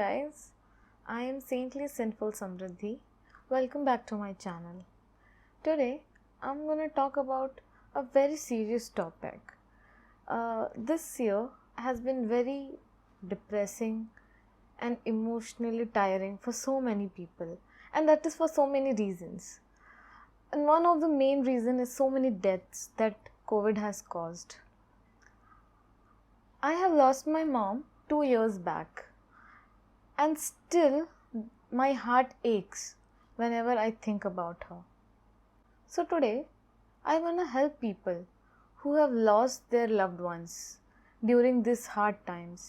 guys, I am Saintly Sinful Samriddhi. Welcome back to my channel. Today I'm going to talk about a very serious topic. This year has been very depressing and emotionally tiring for so many people, and that is for so many reasons. And one of the main reasons is so many deaths that COVID has caused. I have lost my mom 2 years back, and still my heart aches whenever I think about her. So today I want to help people who have lost their loved ones during these hard times.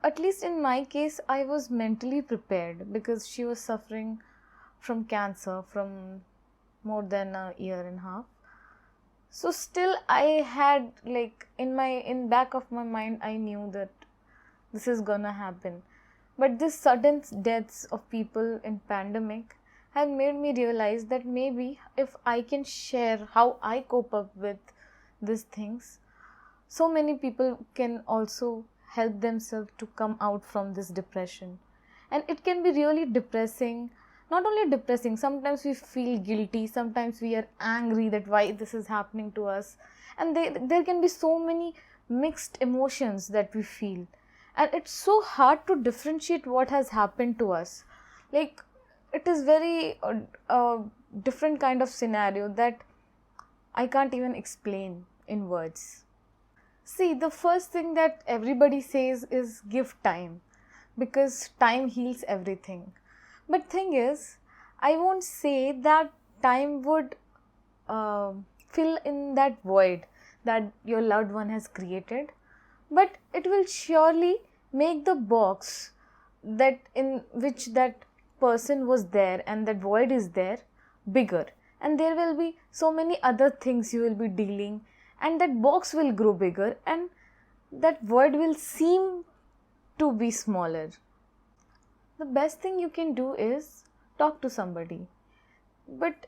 At least in my case, I was mentally prepared because she was suffering from cancer from more than a year and a half. So still I had in back of my mind, I knew that this is gonna happen. But this sudden deaths of people in pandemic have made me realize that maybe if I can share how I cope up with these things, so many people can also help themselves to come out from this depression. And it can be really depressing. Not only depressing, sometimes we feel guilty, sometimes we are angry that why this is happening to us. And there can be so many mixed emotions that we feel. And it's so hard to differentiate what has happened to us. Like, it is very different kind of scenario that I can't even explain in words. See, the first thing that everybody says is give time, because time heals everything. But thing is, I won't say that time would fill in that void that your loved one has created, but it will surely make the box that in which that person was there and that void is there bigger, and there will be so many other things you will be dealing, and that box will grow bigger and that void will seem to be smaller. The best thing you can do is talk to somebody. But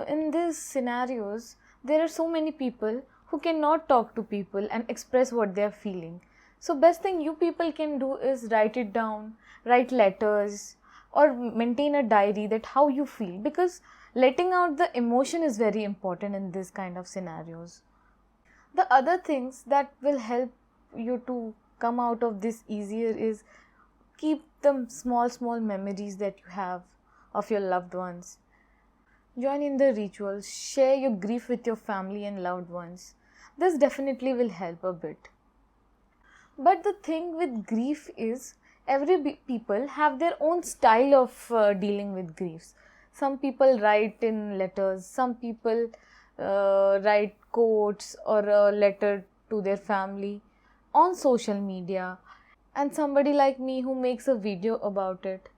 in these scenarios, there are so many people who cannot talk to people and express what they are feeling. So best thing you people can do is write it down, write letters, or maintain a diary that how you feel, because letting out the emotion is very important in this kind of scenarios. The other things that will help you to come out of this easier is keep the small memories that you have of your loved ones. Join in the rituals, share your grief with your family and loved ones. This definitely will help a bit. But the thing with grief is people have their own style of dealing with griefs. Some people write in letters, some people write quotes or a letter to their family on social media, and somebody like me who makes a video about it.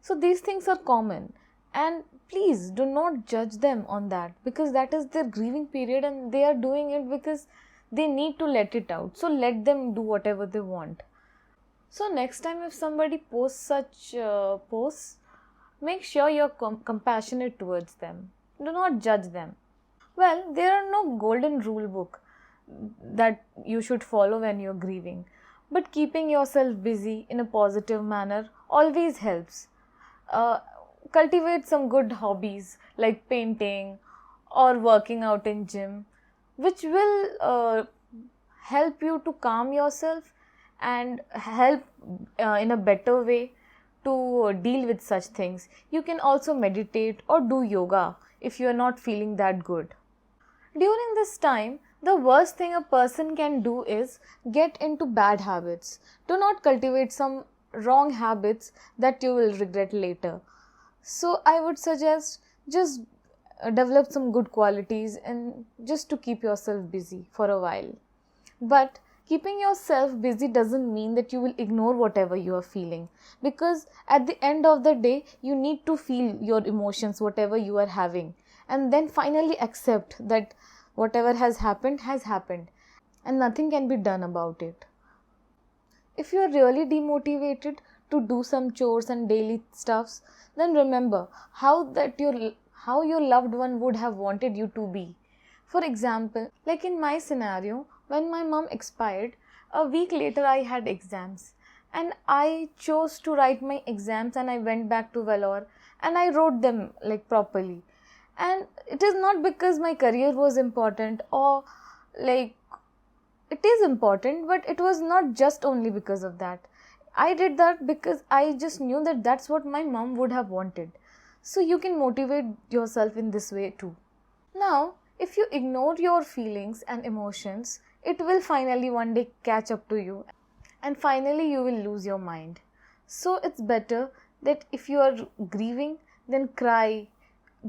So these things are common, and please do not judge them on that, because that is their grieving period and they are doing it because they need to let it out. So let them do whatever they want. So next time if somebody posts such posts, make sure you're compassionate towards them. Do not judge them. Well, there are no golden rule book that you should follow when you're grieving. But keeping yourself busy in a positive manner always helps. Cultivate some good hobbies like painting or working out in gym, which will help you to calm yourself and help in a better way to deal with such things. You can also meditate or do yoga if you are not feeling that good. During this time, the worst thing a person can do is get into bad habits. Do not cultivate some wrong habits that you will regret later. So I would suggest just develop some good qualities and just to keep yourself busy for a while. But keeping yourself busy doesn't mean that you will ignore whatever you are feeling, because at the end of the day, you need to feel your emotions, whatever you are having, and then finally accept that whatever has happened and nothing can be done about it. If you are really demotivated to do some chores and daily stuffs, then remember how your loved one would have wanted you to be. For example, like in my scenario, when my mom expired, a week later I had exams, and I chose to write my exams, and I went back to Vellore and I wrote them like properly. And it is not because my career was important, or like, it is important, but it was not just only because of that. I did that because I just knew that that's what my mom would have wanted. So you can motivate yourself in this way too. Now, if you ignore your feelings and emotions, it will finally one day catch up to you, and finally you will lose your mind. So it's better that if you are grieving, then cry,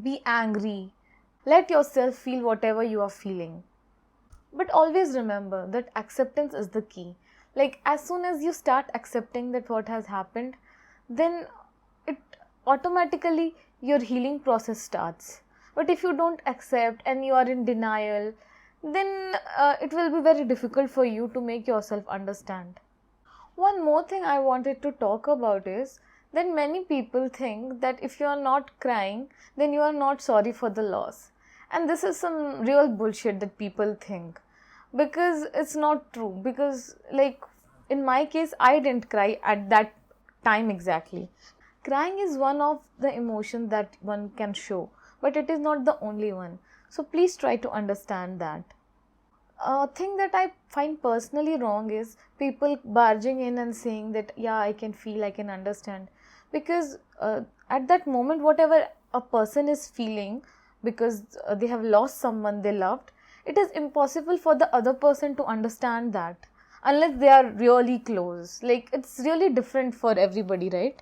be angry, let yourself feel whatever you are feeling. But always remember that acceptance is the key. Like, as soon as you start accepting that what has happened, then it automatically your healing process starts. But if you don't accept and you are in denial, then it will be very difficult for you to make yourself understand. One more thing I wanted to talk about is that many people think that if you are not crying, then you are not sorry for the loss. And this is some real bullshit that people think, because it's not true. Because, like, in my case, I didn't cry at that time exactly. Crying is one of the emotions that one can show, but it is not the only one. So please try to understand that. A thing that I find personally wrong is people barging in and saying that, yeah, I can feel, I can understand. Because at that moment, whatever a person is feeling, because they have lost someone they loved, it is impossible for the other person to understand that unless they are really close. Like, it's really different for everybody, right?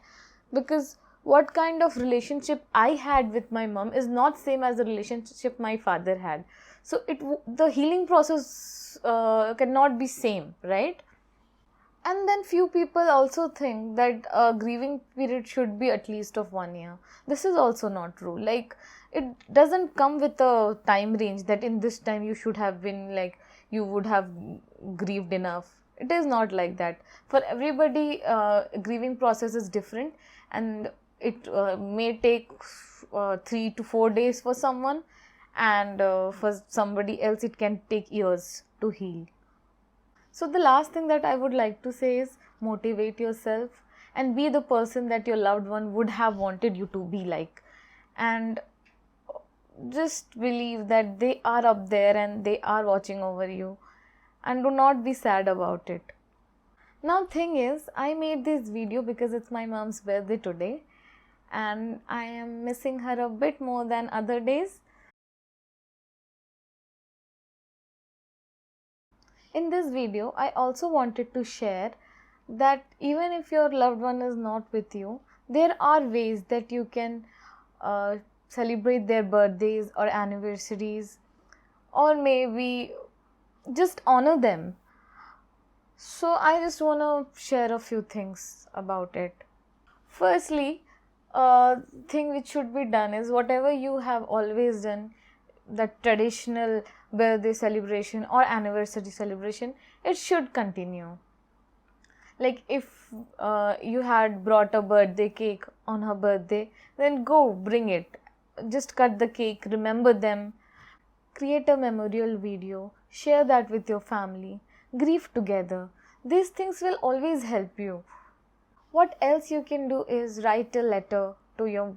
Because what kind of relationship I had with my mom is not same as the relationship my father had. So the healing process cannot be same, right? And then few people also think that a grieving period should be at least of 1 year. This is also not true. Like, it doesn't come with a time range that in this time you should have been, like, you would have grieved enough. It is not like that. For everybody, grieving process is different, and it may take 3 to 4 days for someone, and for somebody else it can take years to heal. So the last thing that I would like to say is motivate yourself and be the person that your loved one would have wanted you to be like. And just believe that they are up there and they are watching over you, and do not be sad about it. Now thing is, I made this video because it's my mom's birthday today and I am missing her a bit more than other days. In this video, I also wanted to share that even if your loved one is not with you, there are ways that you can celebrate their birthdays or anniversaries, or maybe just honor them. So I just want to share a few things about it. Firstly, thing which should be done is whatever you have always done, the traditional birthday celebration or anniversary celebration, it should continue. Like, if you had brought a birthday cake on her birthday, then go bring it. Just cut the cake, remember them, create a memorial video, share that with your family, grieve together. These things will always help you. What else you can do is write a letter to your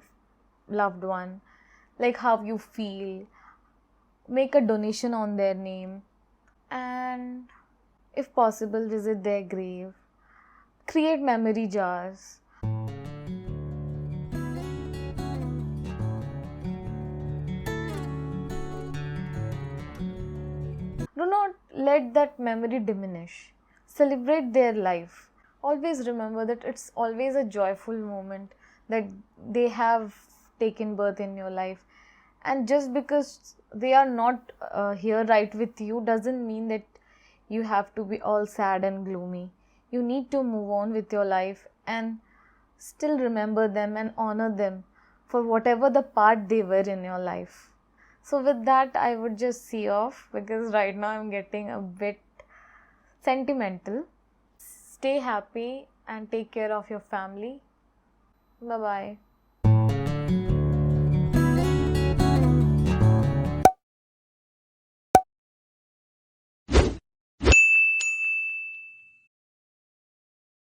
loved one, like how you feel, make a donation on their name, and if possible, visit their grave, create memory jars. Do not let that memory diminish. Celebrate their life. Always remember that it's always a joyful moment that they have taken birth in your life. And just because they are not here right with you doesn't mean that you have to be all sad and gloomy. You need to move on with your life and still remember them and honor them for whatever the part they were in your life. So with that, I would just see off because right now I'm getting a bit sentimental. Stay happy and take care of your family. Bye bye.